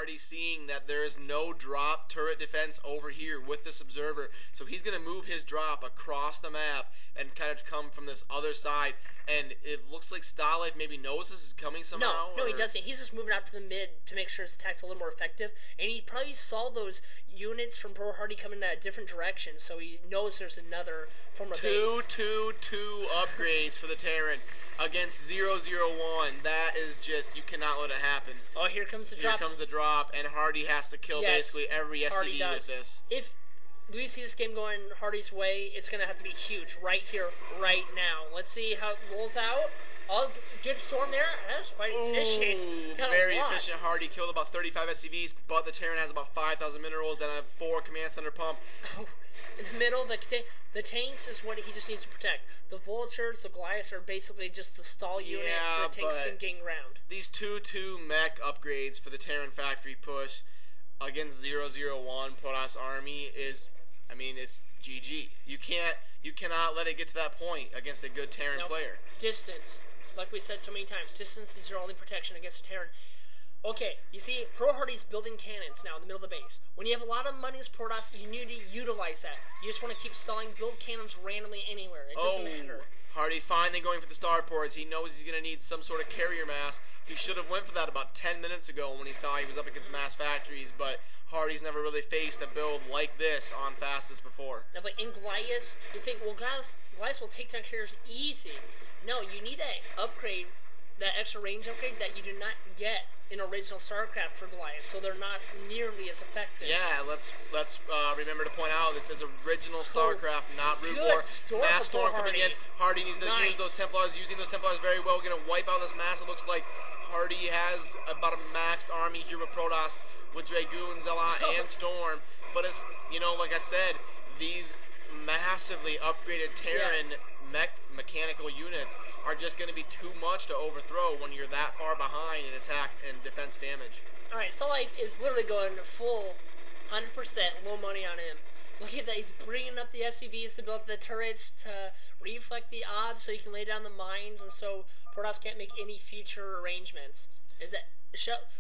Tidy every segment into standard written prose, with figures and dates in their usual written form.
HaRDy seeing that there is no drop turret defense over here with this observer, so he's going to move his drop across the map and kind of come from this other side. And it looks like Stalife maybe knows this is coming somehow. No, he doesn't. He's just moving out to the mid to make sure his attack's a little more effective. And he probably saw those units from HaRDy coming in a different direction, so he knows there's another form of base. 2 upgrades for the Terran against 0-0-1. That is just, you cannot let it happen. Oh, here comes the drop. Here comes the drop, and HaRDy has to kill basically every SCV with this. If we see this game going HaRDy's way, it's going to have to be huge right here, right now. Let's see how it rolls out. Oh, good storm there. That's quite efficient. Very efficient. HaRDy killed about 35 SCVs, but the Terran has about 5,000 minerals, then I have 4 command center pump. Oh, in the middle, the tanks is what he just needs to protect. The vultures, the Goliaths are basically just the stall units so the tanks can gain ground. These 2-2 mech upgrades for the Terran factory push against 0-0-1 Protoss army is, I mean, it's GG. You cannot let it get to that point against a good Terran player. Distance. Like we said so many times, distance is your only protection against a Terran. Okay, you see, HaRDy's building cannons now in the middle of the base. When you have a lot of money as Protoss, you need to utilize that. You just want to keep stalling, build cannons randomly anywhere. It doesn't matter. HaRDy finally going for the starports. He knows he's going to need some sort of carrier mass. He should have went for that about 10 minutes ago when he saw he was up against mass factories, but HaRDy's never really faced a build like this on fastest before. Now, like in Goliath, you think, well, Goliath will take down carriers easy. No, you need that upgrade, that extra range upgrade that you do not get in original StarCraft for Goliath, so they're not nearly as effective. Yeah, let's remember to point out this is original StarCraft, not Root War. Mass Storm coming in. HaRDy needs to use those Templars, using those Templars very well. Gonna wipe out this mass. It looks like HaRDy has about a maxed army here with Protoss, with Dragoon, Zealot, and Storm. But it's, you know, like I said, these massively upgraded Terran mechanical units are just going to be too much to overthrow when you're that far behind in attack and defense damage. Alright, Stalife is literally going full 100% low money on him. Look at that, he's bringing up the SCVs to build the turrets to reflect the obs so you can lay down the mines and so Protoss can't make any future arrangements. Is that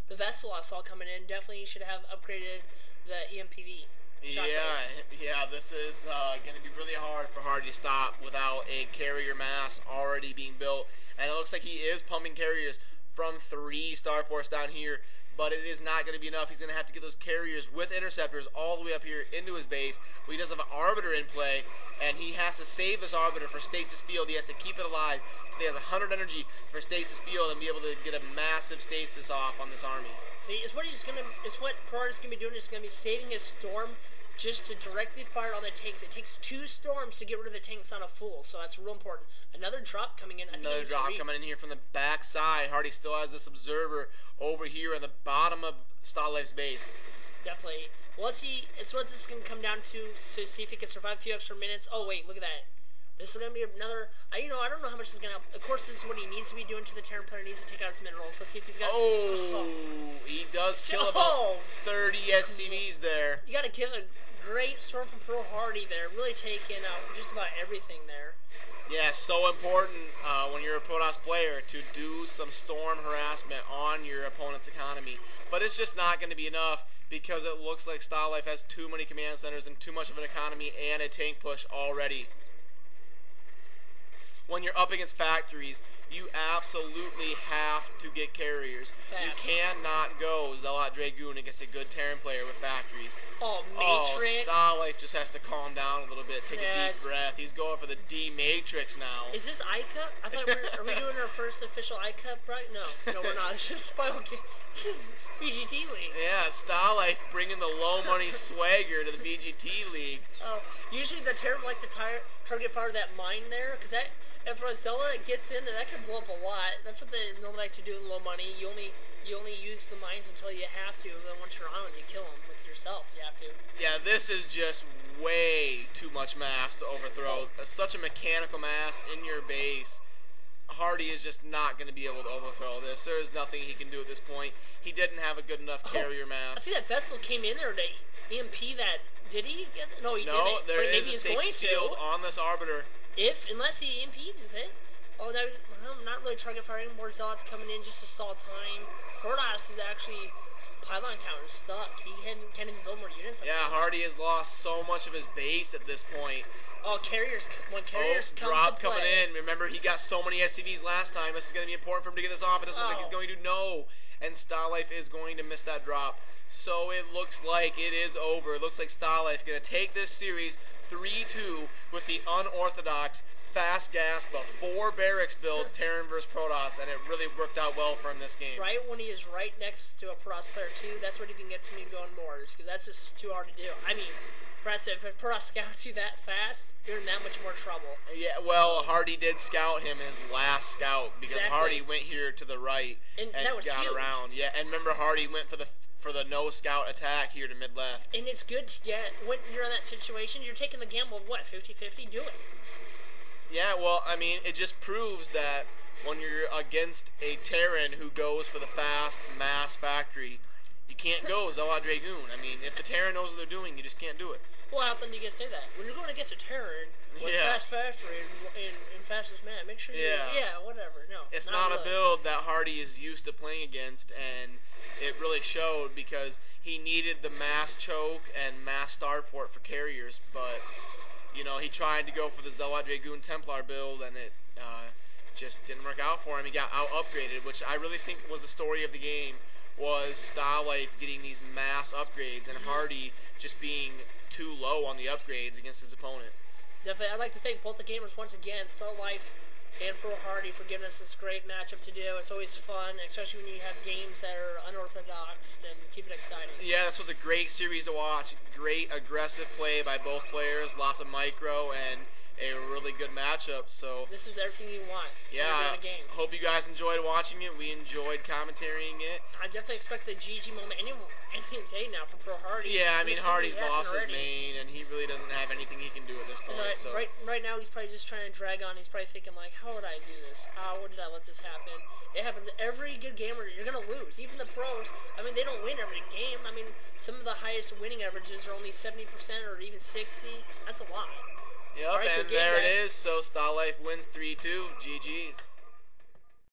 the Vessel I saw coming in, definitely should have upgraded the EMPV. Yeah, this is going to be really hard for HaRDy to stop without a carrier mass already being built. And it looks like he is pumping carriers from 3 starports down here, but it is not going to be enough. He's going to have to get those carriers with interceptors all the way up here into his base. Well, he does have an Arbiter in play, and he has to save this Arbiter for Stasis Field. He has to keep it alive. He has 100 energy for Stasis Field and be able to get a massive stasis off on this army. See, it's what Protoss is gonna be doing. Is gonna be saving his Storm just to directly fire all the tanks. It takes 2 storms to get rid of the tanks on a full, so that's real important. Another drop coming in. Another drop coming in here from the back side. HaRDy still has this observer over here at the bottom of Stalife's base. Definitely. Well, let's see. It's what this is gonna come down to see if he can survive a few extra minutes. Oh wait, look at that. This is going to be another, I don't know how much this is going to help. Of course, this is what he needs to be doing to the Terran player. He needs to take out his minerals. Let's see if he's got... He does kill about 30 SCVs there. You got to give a great storm from HaRDy there. Really taking out just about everything there. Yeah, so important when you're a Protoss player to do some storm harassment on your opponent's economy. But it's just not going to be enough because it looks like Stalife has too many command centers and too much of an economy and a tank push already. When you're up against factories, you absolutely have to get carriers. You cannot go Zealot Dragoon against a good Terran player with factories. Oh, Matrix. Stalife just has to calm down a little bit, take a deep breath. He's going for the D-Matrix now. Is this I-Cup? I thought are we doing our first official I-Cup, right? No, we're not. It's just Final Game. This is VGT League. Yeah, Stalife bringing the low-money swagger to the VGT League. Oh, usually the Terran like to target fire that mine there, because that... If a Zealot gets in there, that can blow up a lot. That's what they normally like to do in low money. You only use the mines until you have to, and then once you're on, you kill them with yourself. You have to. Yeah, this is just way too much mass to overthrow. Such a mechanical mass in your base. HaRDy is just not going to be able to overthrow this. There is nothing he can do at this point. He didn't have a good enough carrier mass. I see that Vessel came in there to EMP that. Did he? No, he didn't. No, there is a stasis field on this Arbiter. Unless he EMP'd, is it? Oh, no, I'm not really target firing. More Zealots coming in just to stall time. Protoss is actually pylon count is stuck. He can't even build more units. Yeah, HaRDy has lost so much of his base at this point. Oh, carriers! When carriers come drop to play, coming in. Remember, he got so many SCVs last time. This is going to be important for him to get this off. It doesn't look like he's going to. No. And Stalife is going to miss that drop. So it looks like it is over. It looks like Stalife going to take this series 3-2 with the unorthodox, fast gas, but 4 barracks build Terran versus Protoss, and it really worked out well for him this game. Right when he is right next to a Protoss player too, that's what he can get me going more, because that's just too hard to do. I mean, impressive. If Protoss scouts you that fast, you're in that much more trouble. Yeah, well, HaRDy did scout him his last scout, because Exactly. HaRDy went here to the right and that was got huge. around. Yeah, and remember, HaRDy went for the no scout attack here to mid left. And it's good to get, when you're in that situation, you're taking the gamble of what, 50-50? Do it. Yeah, well, I mean, it just proves that when you're against a Terran who goes for the fast mass factory, you can't go Zealot Dragoon. I mean, if the Terran knows what they're doing, you just can't do it. Well, how often do you get to say that? When you're going against a Terran with fast factory and fastest man, make sure you, whatever. No, it's not really a build that HaRDy is used to playing against, and it really showed because he needed the mass choke and mass starport for carriers, but you know, he tried to go for the Zealot Dragoon Templar build, and it just didn't work out for him. He got out upgraded, which I really think was the story of the game, was Stalife getting these mass upgrades and HaRDy just being too low on the upgrades against his opponent. Definitely, I'd like to thank both the gamers once again, Stalife and HaRDy, for giving us this great matchup to do. It's always fun, especially when you have games that are unorthodox, and keep it exciting. Yeah, this was a great series to watch. Great aggressive play by both players, lots of micro, and a really good matchup. So this is everything you want. Yeah, in a game. Hope you guys enjoyed watching it. We enjoyed commentating it. I definitely expect the GG moment any day now from HaRDy. Yeah, I mean, HaRDy's lost his main, and he really doesn't have anything he can do at this point. So right now, he's probably just trying to drag on. He's probably thinking like, how would I do this? How did I let this happen? It happens to every good gamer. You're gonna lose. Even the pros. I mean, they don't win every game. I mean, some of the highest winning averages are only 70% or even 60. That's a lot. Yep, and there it is. So Stalife wins 3-2. GG's.